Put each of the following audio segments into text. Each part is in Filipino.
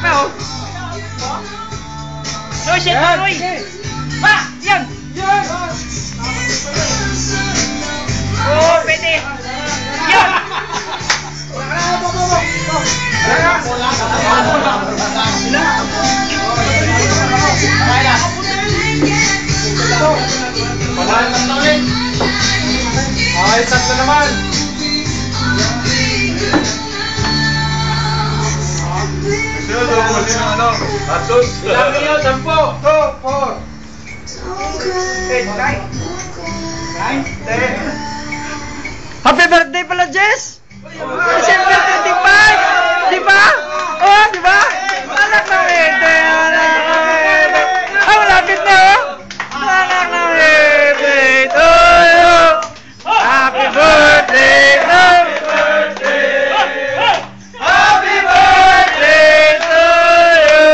pa, oh. Roy, shit mo, Roy. Pa, yan. Oh, pwede. Yan. Ay, tatlo naman. Ilang niyo? 10. 2, 4. 8, 9. Happy birthday pala, Jess! December 25! Di ba? Oh, di ba? Anak ng Ede! Anak ng Ede! Oh, malapit na, oh! Anak ng Ede! Oh! Happy birthday! Happy birthday! Happy birthday to you!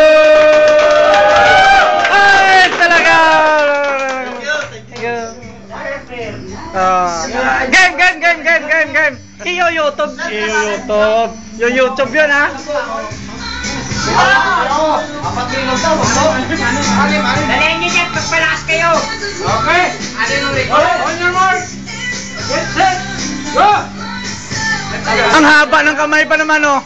Ay, talaga! Thank you. Game! I-YouTube! YouTube yun, ha? Dalihan niyo dyan, pagpalakas kayo. Okay. On your mark. Get set. Go. Ang haba ng kamay pa naman, oh.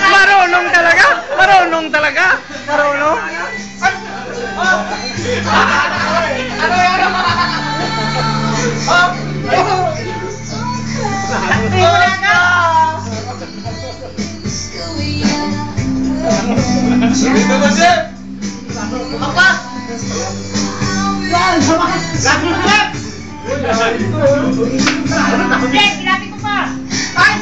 Marunong talaga. Marunong. Dito na siya. Yes, ilapit ko pa. Ay!